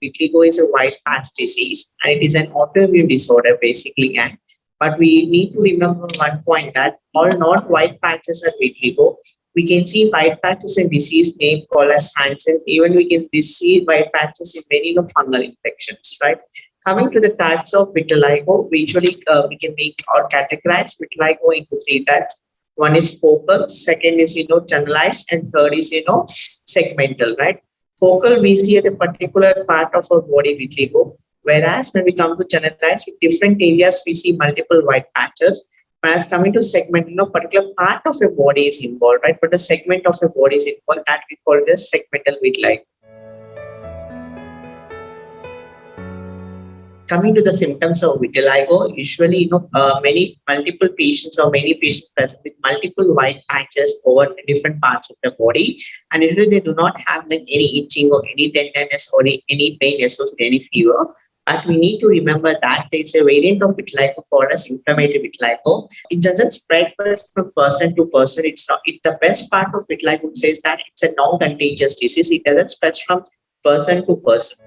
vitiligo is a white patch disease and it is an autoimmune disorder basically. But we need to remember one point that all not white patches are vitiligo. We can see white patches in disease name called as Hansen. Even we can see white patches in many fungal infections, right? Coming to the types of vitiligo, we usually we can make or categorize vitiligo into three types. One is focal, second is generalized, and third is segmental, right? Focal we see at a particular part of our body vitiligo, whereas when we come to generalized, in different areas we see multiple white patches. Whereas coming to segment, particular part of your body is involved, right? But the segment of your body is involved, that we call it as segmental vitiligo. Coming to the symptoms of vitiligo, usually, multiple patients or many patients present with multiple white patches over different parts of the body, and usually they do not have like any itching or any tenderness or any pain associated with any fever. But we need to remember that there is a variant of vitiligo called as inflammatory vitiligo. It doesn't spread from person to person. It's not. The best part of vitiligo would say is that it's a non-contagious disease. It doesn't spread from person to person.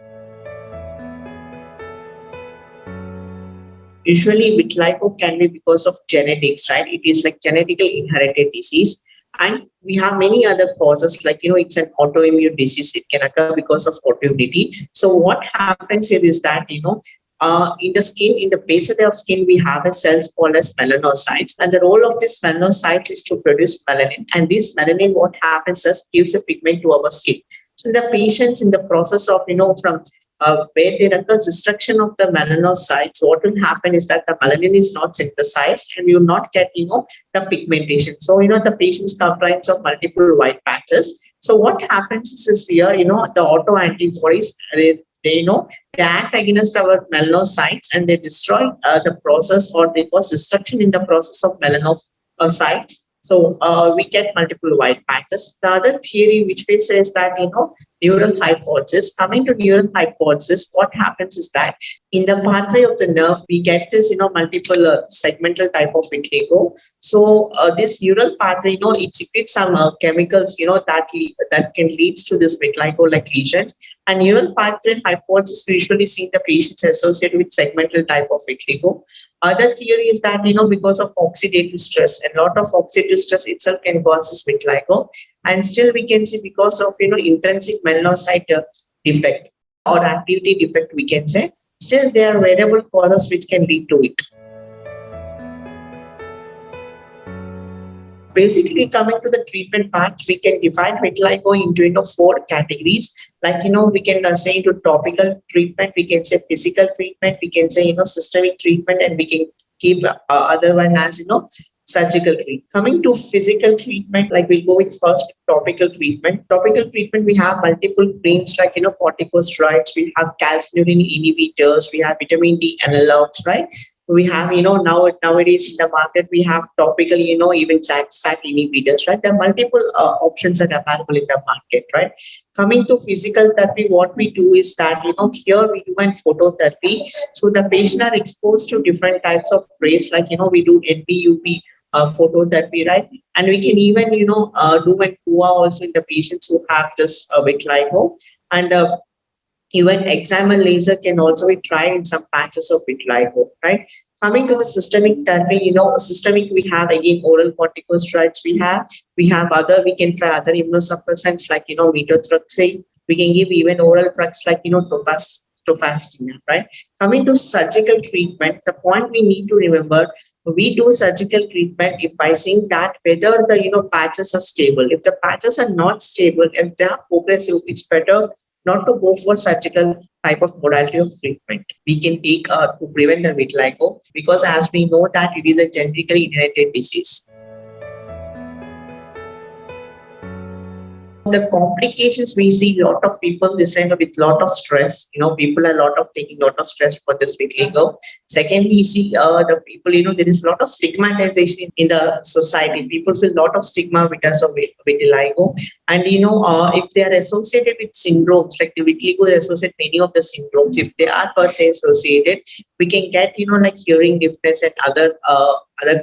Usually, vitiligo can be because of genetics, right? It is like genetically inherited disease. And we have many other causes, like, it's an autoimmune disease. It can occur because of autoimmunity. So what happens here is that, in the skin, in the base layer of skin, we have a cells called as melanocytes. And the role of this melanocytes is to produce melanin. And this melanin, what happens is gives a pigment to our skin. So the patients in the process of, from where there occurs destruction of the melanocytes, what will happen is that the melanin is not synthesized and you will not get, the pigmentation. So, the patients comprise of multiple white patches. So what happens is here, the autoantibodies, they act against our melanocytes and they destroy the process, or they cause destruction in the process of melanocytes. So we get multiple white patches. The other theory which we say is that, neural hypothesis. Coming to neural hypothesis, what happens is that in the pathway of the nerve, we get this, multiple segmental type of vitiligo. So this neural pathway, it secretes some chemicals, that can lead to this vitiligo-like lesions. And neural pathway hypothesis we usually see in the patients associated with segmental type of vitiligo. Other theory is that, because of oxidative stress, a lot of oxidative stress itself can cause this vitiligo. And still we can see because of, intrinsic melanocyte defect or activity defect, we can say, still there are variable causes which can lead to it. Basically, coming to the treatment part, we can divide vitiligo into 4 categories. Like, we can say into topical treatment, we can say physical treatment, we can say, systemic treatment, and we can keep other one as, surgical treatment. Coming to physical treatment, like we'll go with first topical treatment. Topical treatment, we have multiple creams like, corticosteroids, we have calcineurin inhibitors, we have vitamin D analogs, right? We have, nowadays in the market, we have topical, even JAK-STAT inhibitors, right? There are multiple options are available in the market, right? Coming to physical therapy, what we do is that, here we do an phototherapy. So the patient are exposed to different types of rays, like, we do NB-UV phototherapy, right? And we can even, do an PUA also in the patients who have this vitiligo. And even excimer laser can also be tried in some patches of vitiligo, right? Coming to the systemic therapy, systemic, we have again oral corticosteroids, we have other, we can try other immunosuppressants like, methotrexate. We can give even oral drugs like, tofastina, right? Coming to surgical treatment, the point we need to remember, we do surgical treatment if by seeing that whether the, patches are stable. If the patches are not stable, if they are progressive, it's better not to go for surgical type of modality of treatment. We can take to prevent the vitiligo, because as we know that it is a genetically inherited disease. The complications, we see a lot of people this time with lot of stress. People are taking a lot of stress for this vitiligo. Second, we see the people, there is a lot of stigmatization in the society. People feel a lot of stigma because of vitiligo. And, if they are associated with syndromes, like the vitiligo is associated with many of the syndromes, if they are per se associated, we can get, like hearing deafness and other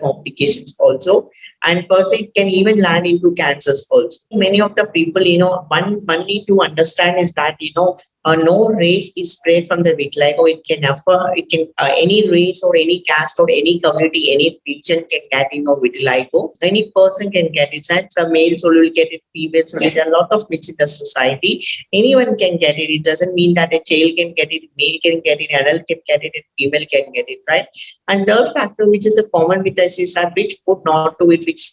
complications also. And per se, it can even land into cancers also. Many of the people, one need to understand is that, no race is spread from the vitiligo. Any race or any caste or any community, any region can get vitiligo. Any person can get it. That's a male, so will get it. Female, so there are a lot of mix in the society. Anyone can get it. It doesn't mean that a child can get it, male can get it, adult can get it, and female can get it, right? And third factor, which is the common with us, is that which food not to eat, which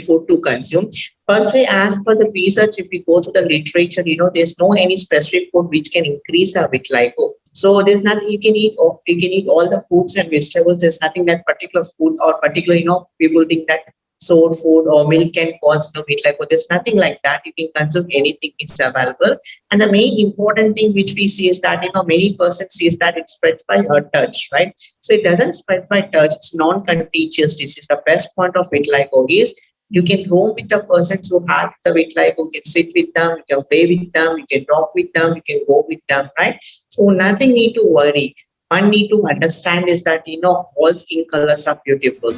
food to consume. Per se, as per the research, if we go to the literature, there's no any specific food which can increase our vitiligo. So there's nothing you can eat. You can eat all the foods and vegetables. There's nothing that particular food or particular, people think that sour food or milk can cause vitiligo. There's nothing like that. You can consume anything; it's available. And the main important thing which we see is that many persons sees that it spreads by touch, right? So it doesn't spread by touch. It's non-contagious disease. The best point of vitiligo is you can roam with the persons who have the vitiligo. You can sit with them, you can play with them, you can talk with them, you can go with them, right? So nothing need to worry. One need to understand is that all skin colors are beautiful.